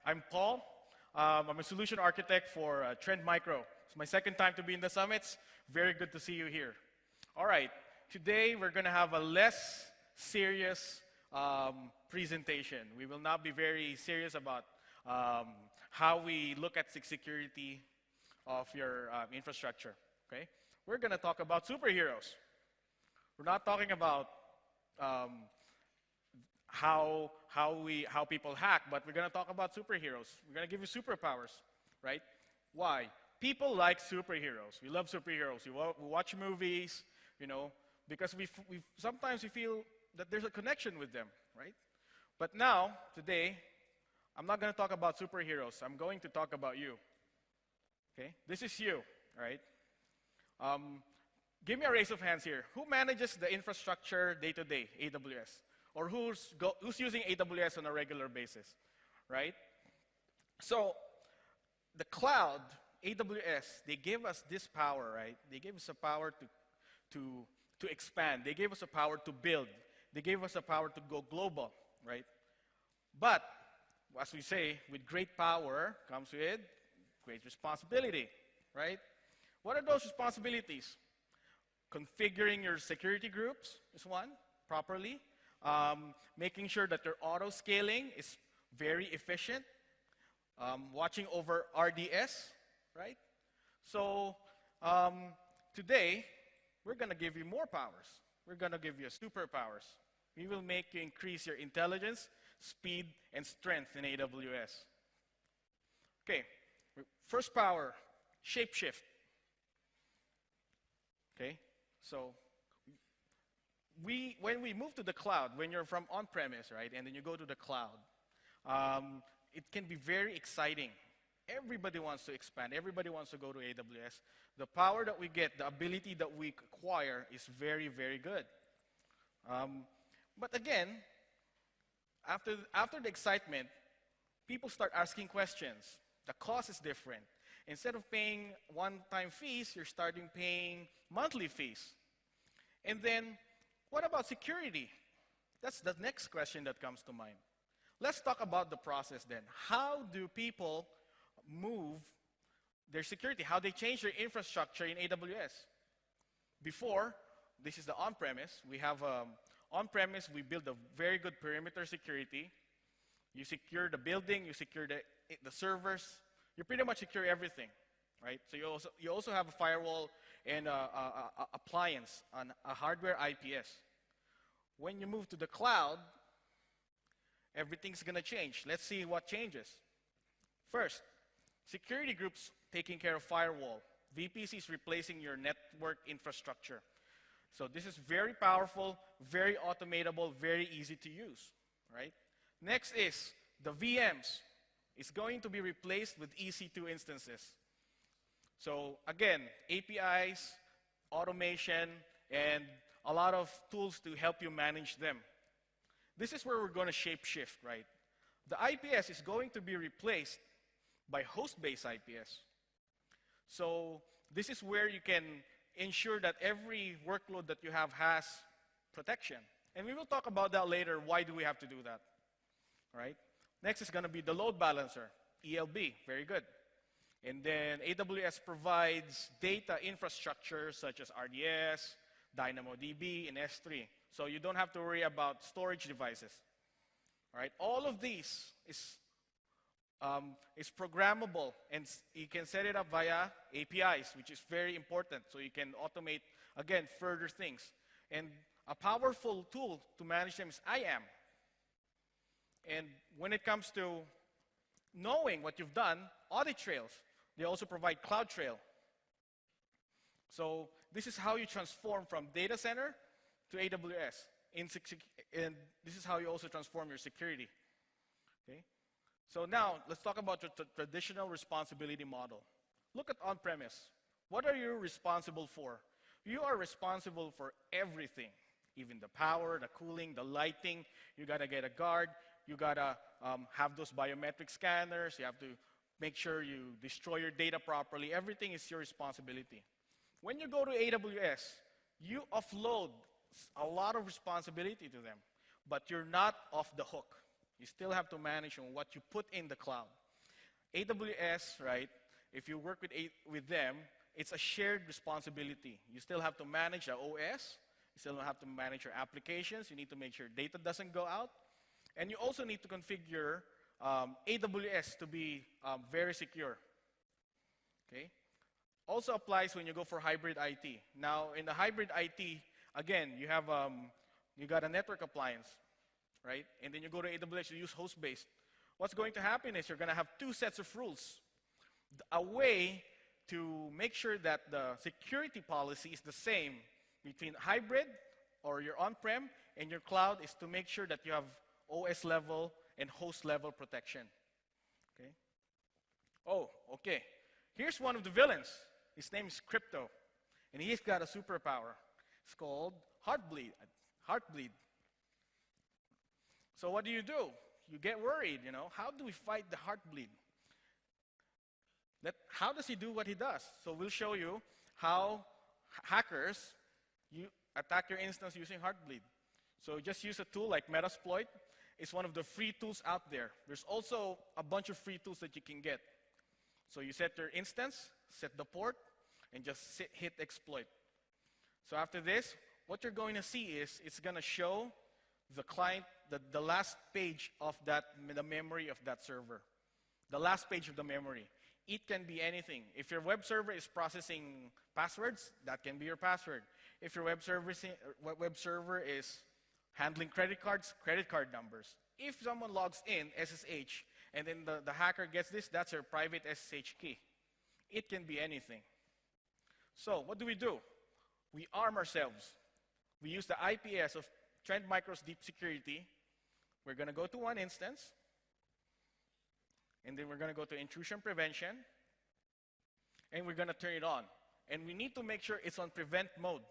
I'm Paul. I'm a solution architect for Trend Micro. It's my second time to be in the summits. Very good to see you here. All right, today we're going to have a less serious presentation. We will not be very serious about how we look at security of your infrastructure. Okay, we're going to talk about superheroes. We're not talking about how people hack, but we're going to talk about superheroes. We're going to give you superpowers, right? Why? People like superheroes. We love superheroes. We watch movies, you know, because sometimes we feel that there's a connection with them, right? But now, today, I'm not going to talk about superheroes. I'm going to talk about you. Okay? This is you, right? Give me a raise of hands here. Who manages the infrastructure day-to-day, AWS? Or who's using AWS on a regular basis, right? So the cloud, AWS, they gave us this power, right? They gave us a power to expand. They gave us a power to build. They gave us a power to go global, right? But, as we say, with great power comes with great responsibility, right? What are those responsibilities? Configuring your security groups is one, properly. Making sure that your auto-scaling is very efficient. Watching over RDS, right? So today, we're going to give you more powers. We're going to give you superpowers. We will make you increase your intelligence, speed, and strength in AWS. Okay, first power, Shapeshift. Okay, so when we move to the cloud, when you're from on-premise, right, and then you go to the cloud, it can be very exciting. Everybody wants to expand. Everybody wants to go to AWS. The power that we get, the ability that we acquire is very, very good. But again, after the excitement, people start asking questions. The cost is different. Instead of paying one-time fees, you're starting paying monthly fees. And then, what about security? That's the next question that comes to mind. Let's talk about the process then. How do people move their security? How they change their infrastructure in AWS? Before, this is the on-premise. We have on-premise, we build a very good perimeter security. You secure the building, you secure the servers. You pretty much secure everything, right? So you also have a firewall and appliance on a hardware IPS. When you move to the cloud, everything's going to change. Let's see what changes. First, security groups taking care of firewall. VPCs replacing your network infrastructure. So this is very powerful, very automatable, very easy to use, right? Next is the VMs. It's going to be replaced with EC2 instances. So again, APIs, automation, and a lot of tools to help you manage them. This is where we're going to shapeshift, right? The IPS is going to be replaced by host-based IPS. So this is where you can ensure that every workload that you have has protection. And we will talk about that later. Why do we have to do that? Right? Next is going to be the load balancer, ELB, very good. And then AWS provides data infrastructure such as RDS, DynamoDB, and S3. So you don't have to worry about storage devices. All right? All of these is programmable, and you can set it up via APIs, which is very important. So you can automate, again, further things. And a powerful tool to manage them is IAM. And when it comes to knowing what you've done, audit trails. They also provide CloudTrail. So this is how you transform from data center to AWS. And this is how you also transform your security. Okay? So now, let's talk about the traditional responsibility model. Look at on-premise. What are you responsible for? You are responsible for everything, even the power, the cooling, the lighting. You got to get a guard. You got to have those biometric scanners. You have to make sure you destroy your data properly. Everything is your responsibility. When you go to AWS, you offload a lot of responsibility to them, but you're not off the hook. You still have to manage on what you put in the cloud. AWS, right, if you work with them, it's a shared responsibility. You still have to manage the OS. You still have to manage your applications. You need to make sure data doesn't go out. And you also need to configure AWS to be very secure. Okay? Also applies when you go for hybrid IT. Now, in the hybrid IT, again, you have you got a network appliance, right? And then you go to AWS, you use host-based. What's going to happen is you're going to have two sets of rules. A way to make sure that the security policy is the same between hybrid or your on-prem and your cloud is to make sure that you have OS level and host level protection. Okay? Oh, okay. Here's one of the villains. His name is Crypto, and he's got a superpower. It's called Heartbleed. Heartbleed. So what do? You get worried, you know. How do we fight the Heartbleed? How does he do what he does? So we'll show you how hackers attack your instance using Heartbleed. So just use a tool like Metasploit. It's one of the free tools out there. There's also a bunch of free tools that you can get. So you set your instance, set the port, and just hit exploit. So after this, what you're going to see is it's going to show the client the last page of the memory of that server. The last page of the memory. It can be anything. If your web server is processing passwords, that can be your password. If your web server is handling credit cards, credit card numbers. If someone logs in, SSH, and then the hacker gets this, that's your private SSH key. It can be anything. So what do? We arm ourselves. We use the IPS of Trend Micro's Deep Security. We're going to go to one instance. And then we're going to go to Intrusion Prevention. And we're going to turn it on. And we need to make sure it's on prevent mode.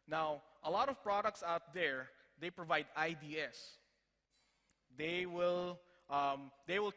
Now, a lot of products out there, they provide IDS. They will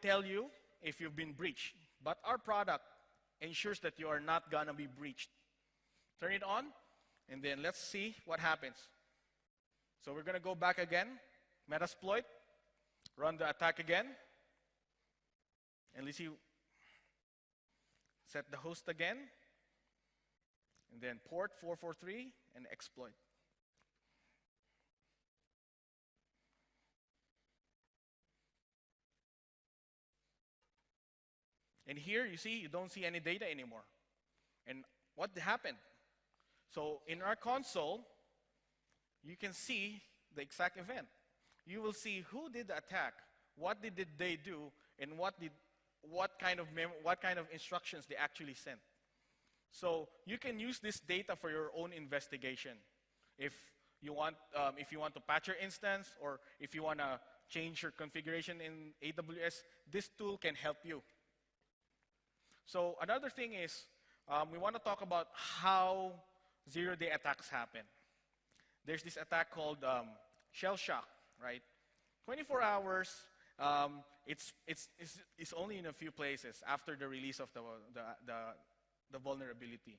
tell you if you've been breached. But our product ensures that you are not going to be breached. Turn it on, and then let's see what happens. So we're going to go back again, Metasploit, run the attack again, and let's see, set the host again, and then port 443 and exploit. And here, you see, you don't see any data anymore. And what happened? So in our console, you can see the exact event. You will see who did the attack, what did they do, and what kind of instructions they actually sent. So you can use this data for your own investigation. If you want to patch your instance, or if you want to change your configuration in AWS, this tool can help you. So another thing is, we want to talk about how zero-day attacks happen. There's this attack called Shellshock, right? 24 hours, it's only in a few places after the release of the vulnerability.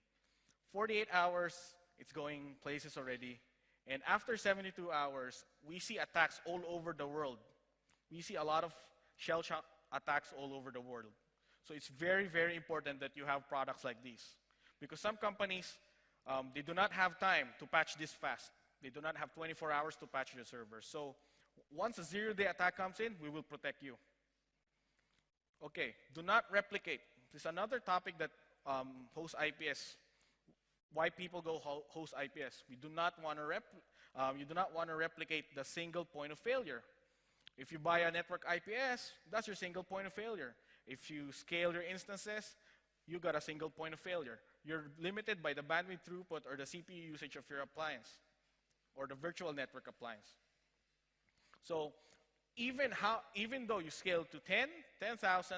48 hours, it's going places already. And after 72 hours, we see attacks all over the world. We see a lot of Shellshock attacks all over the world. So it's very, very important that you have products like these. Because some companies, they do not have time to patch this fast. They do not have 24 hours to patch the server. So once a zero-day attack comes in, we will protect you. Okay, do not replicate. This is another topic that host IPS. Why people go host IPS? We do not want to you do not want to replicate the single point of failure. If you buy a network IPS, that's your single point of failure. If you scale your instances, you got a single point of failure. You're limited by the bandwidth throughput or the CPU usage of your appliance or the virtual network appliance. So even though you scale to 10,000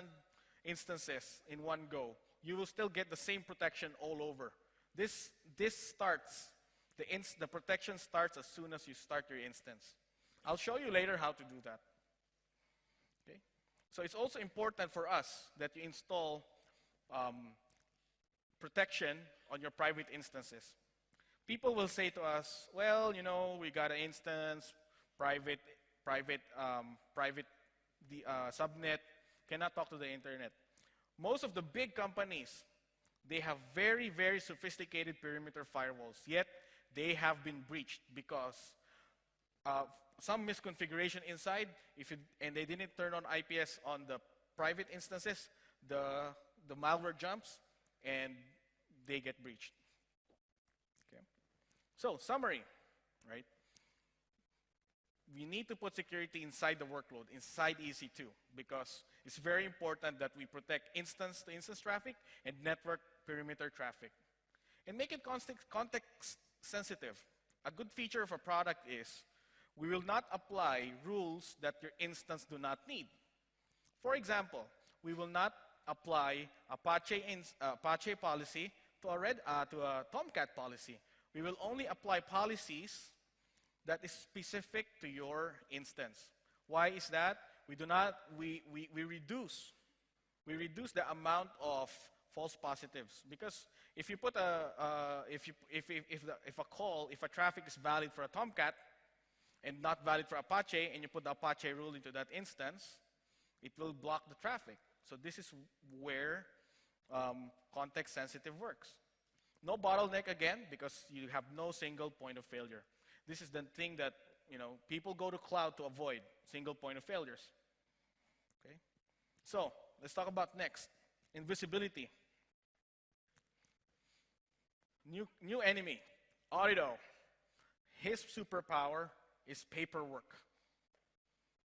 instances in one go, you will still get the same protection all over. The protection starts as soon as you start your instance. I'll show you later how to do that. Okay? So it's also important for us that you install protection on your private instances. People will say to us, well, you know, we got an instance, private the subnet, cannot talk to the internet. Most of the big companies, they have very, very sophisticated perimeter firewalls, yet they have been breached because some misconfiguration inside, and they didn't turn on IPS on the private instances, the malware jumps, and they get breached. Okay. So, summary, right? We need to put security inside the workload, inside EC2, because it's very important that we protect instance-to-instance traffic and network perimeter traffic. And make it context sensitive. A good feature of a product is we will not apply rules that your instance do not need. For example, we will not apply Apache policy to a Tomcat policy. We will only apply policies that is specific to your instance. Why is that? We reduce the amount of false positives, because if you put if a traffic is valid for a Tomcat and not valid for Apache, and you put the Apache rule into that instance, it will block the traffic. So this is where context sensitive works. No bottleneck again, because you have no single point of failure. This is the thing that people go to cloud to avoid, single point of failures. Okay, so let's talk about next, invisibility. New enemy, Audito. His superpower is paperwork.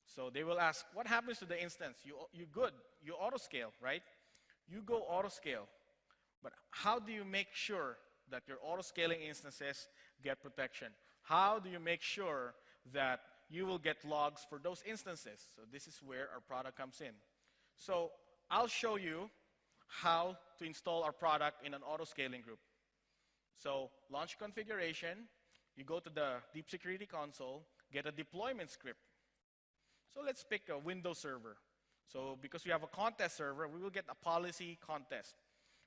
So they will ask, what happens to the instance? You good, you autoscale, right? You go autoscale, but how do you make sure that your autoscaling instances get protection? How do you make sure that you will get logs for those instances? So this is where our product comes in. So I'll show you how to install our product in an autoscaling group. So launch configuration, you go to the Deep Security Console, get a deployment script. So let's pick a Windows server. So because we have a contest server, we will get a policy contest.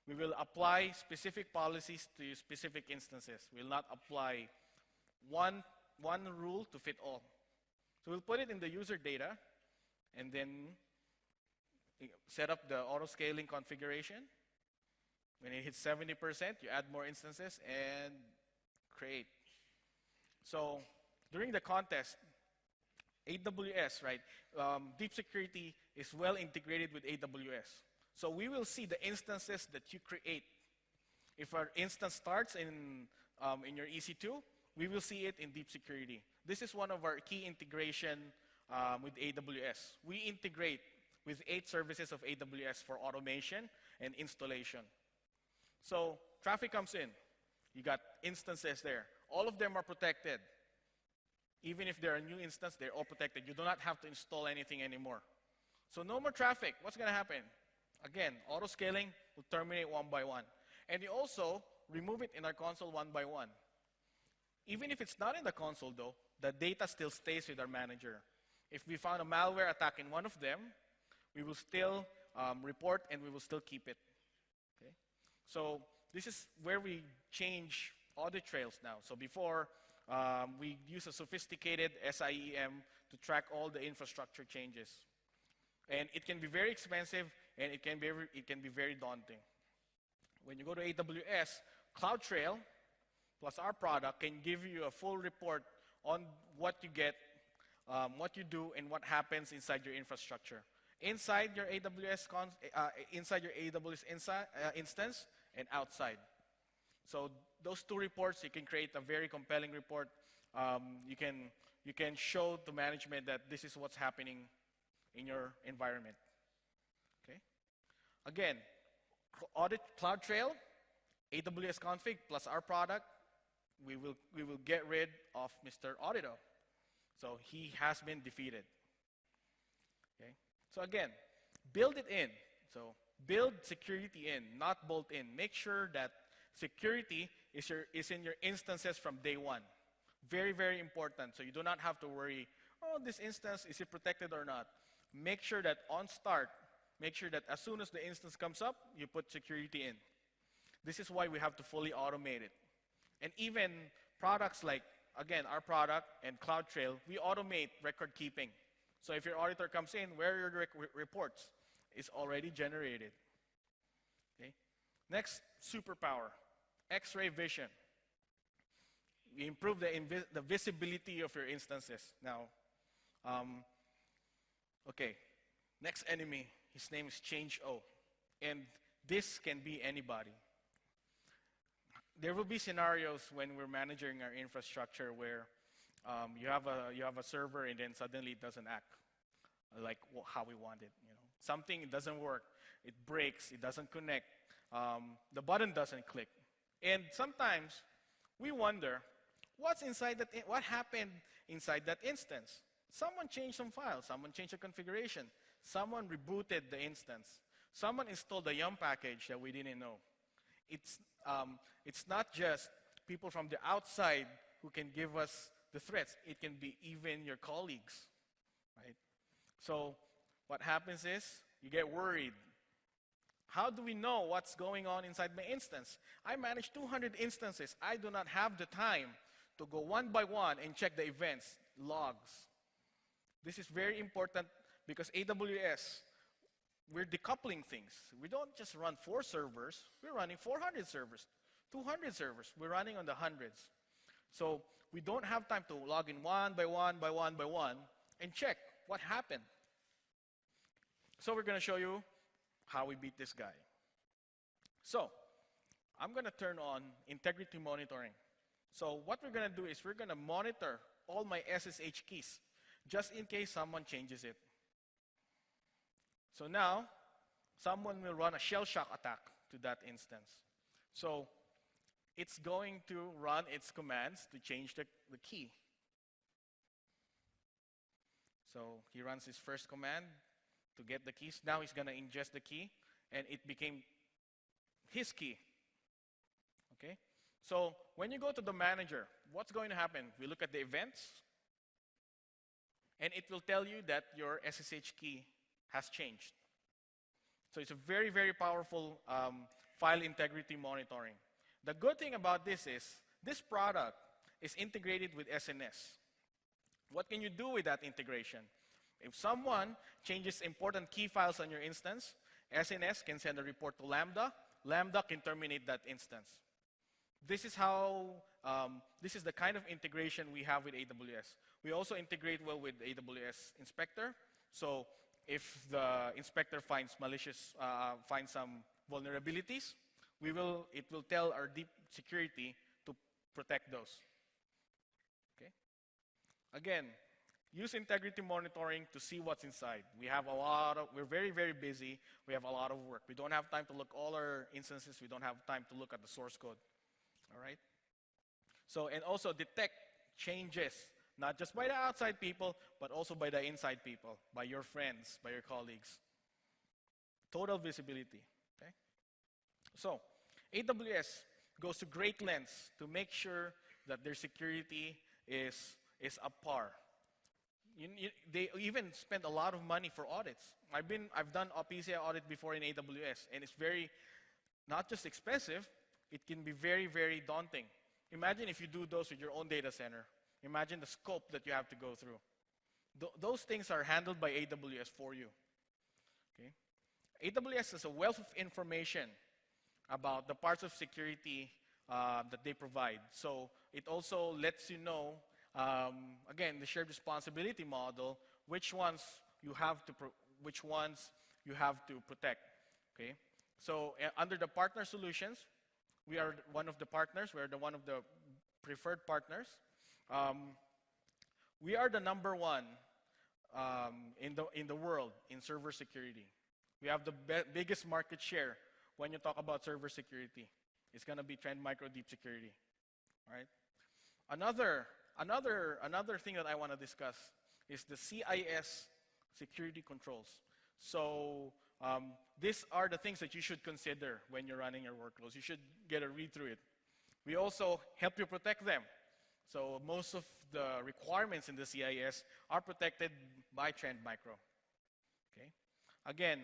We will apply specific policies to specific instances. We will not apply one rule to fit all. So we'll put it in the user data, and then set up the autoscaling configuration. When it hits 70%, you add more instances and create. So during the contest, AWS, right? Deep Security is well integrated with AWS. So we will see the instances that you create. If our instance starts in your EC2, we will see it in Deep Security. This is one of our key integration with AWS. We integrate with 8 services of AWS for automation and installation. So traffic comes in. You got instances there. All of them are protected. Even if they're a new instance, they're all protected. You do not have to install anything anymore. So no more traffic. What's going to happen? Again, autoscaling will terminate one by one. And you also remove it in our console one by one. Even if it's not in the console, though, the data still stays with our manager. If we found a malware attack in one of them, we will still report and we will still keep it. Okay? So this is where we change audit trails now. So before, we use a sophisticated SIEM to track all the infrastructure changes. And it can be very expensive, and it can be very daunting. When you go to AWS, CloudTrail plus our product can give you a full report on what you get, what you do, and what happens inside your infrastructure. Inside your AWS instance and outside. So those 2 reports, you can create a very compelling report. You can show to management that this is what's happening in your environment. Okay. Again, audit CloudTrail, AWS config plus our product. We will get rid of Mr. Audito. So he has been defeated. Okay. So again, build it in. So build security in, not bolt in. Make sure that security is in your instances from day one. Very, very important. So you do not have to worry, oh, this instance, is it protected or not? Make sure that on start, make sure that as soon as the instance comes up, you put security in. This is why we have to fully automate it. And even products like, again, our product and CloudTrail, we automate record keeping. So if your auditor comes in, where are your reports? It's already generated. Okay. Next superpower, Xray Vision. We improve the visibility of your instances. Now, okay, next enemy, his name is Change O. And this can be anybody. There will be scenarios when we're managing our infrastructure where you have a server and then suddenly it doesn't act like how we want it. Something doesn't work, it breaks, it doesn't connect, the button doesn't click. And sometimes we wonder, what happened inside that instance? Someone changed some files, someone changed the configuration, someone rebooted the instance, someone installed a yum package that we didn't know. It's not just people from the outside who can give us the threats. It can be even your colleagues, right? So what happens is you get worried. How do we know what's going on inside my instance? I manage 200 instances. I do not have the time to go one by one and check the events, logs. This is very important because AWS, we're decoupling things. We don't just run 4 servers. We're running 400 servers, 200 servers. We're running on the hundreds. So we don't have time to log in one by one by one by one and check what happened. So we're going to show you how we beat this guy. So I'm going to turn on integrity monitoring. So what we're going to do is we're going to monitor all my SSH keys just in case someone changes it. So now, someone will run a Shellshock attack to that instance. So it's going to run its commands to change the key. So he runs his first command to get the keys. Now he's going to ingest the key, and it became his key. Okay? So when you go to the manager, what's going to happen? We look at the events, and it will tell you that your SSH key has changed. So it's a very, very powerful file integrity monitoring. The good thing about this is this product is integrated with SNS. What can you do with that integration? If someone changes important key files on your instance, SNS can send a report to Lambda. Lambda can terminate that instance. This is the kind of integration we have with AWS. We also integrate well with AWS Inspector. So if the inspector finds finds some vulnerabilities, it will tell our deep security to protect those. Okay. Again, use integrity monitoring to see what's inside. We're very, very busy. We have a lot of work. We don't have time to look all our instances. We don't have time to look at the source code. All right. So, and also detect changes, not just by the outside people, but also by the inside people, by your friends, by your colleagues. Total visibility. Okay? So, AWS goes to great lengths to make sure that their security is up par. They even spend a lot of money for audits. I've done a PCI audit before in AWS, and it's not just expensive, it can be very, very daunting. Imagine if you do those with your own data center. Imagine the scope that you have to go through. Those things are handled by AWS for you. Okay? AWS has a wealth of information about the parts of security that they provide. So it also lets you know, again, the shared responsibility model, which ones you have to protect. Okay? So under the partner solutions, we are one of the partners. We are one of the preferred partners. We are the number one in the world in server security. We have the biggest market share when you talk about server security. It's going to be Trend Micro Deep Security. All right. Another thing that I want to discuss is the CIS Security Controls. So these are the things that you should consider when you're running your workloads. You should get a read through it. We also help you protect them. So most of the requirements in the CIS are protected by Trend Micro. Okay. Again,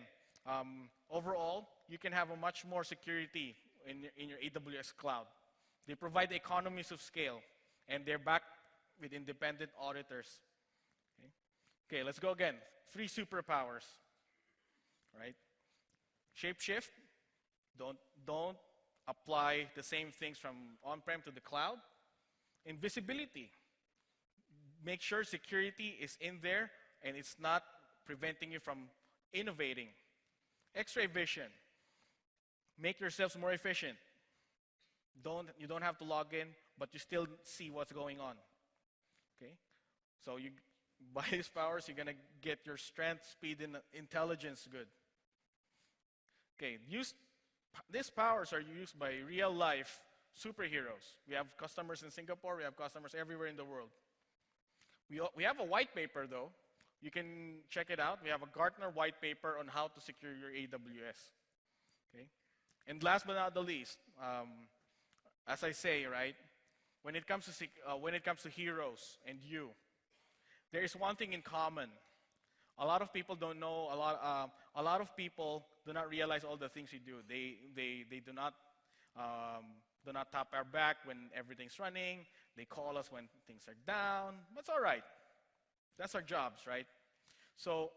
overall, you can have a much more security in your AWS cloud. They provide economies of scale, and they're backed with independent auditors. Okay. Okay, let's go again. 3 superpowers, right? Shapeshift, don't apply the same things from on-prem to the cloud. Invisibility, make sure security is in there and it's not preventing you from innovating. Xray Vision, make yourselves more efficient. You don't have to log in, but you still see what's going on. Okay? So you by these powers, you're gonna get your strength, speed, and intelligence good. Okay, these powers are used by real life superheroes. We have customers in Singapore, we have customers everywhere in the world. We have a white paper though. You can check it out. We have a Gartner white paper on how to secure your AWS. Okay? And last but not the least, as I say, right, when it comes to heroes and you, there is one thing in common. A lot of people don't know. A lot of people do not realize all the things we do. They do not tap our back when everything's running. They call us when things are down. That's all right. That's our jobs, right? So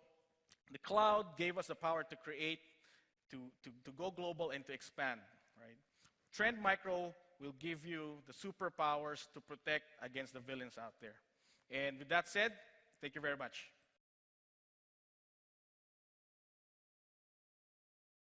the cloud gave us the power to create, to go global and to expand, right? Trend Micro will give you the superpowers to protect against the villains out there. And with that said, thank you very much.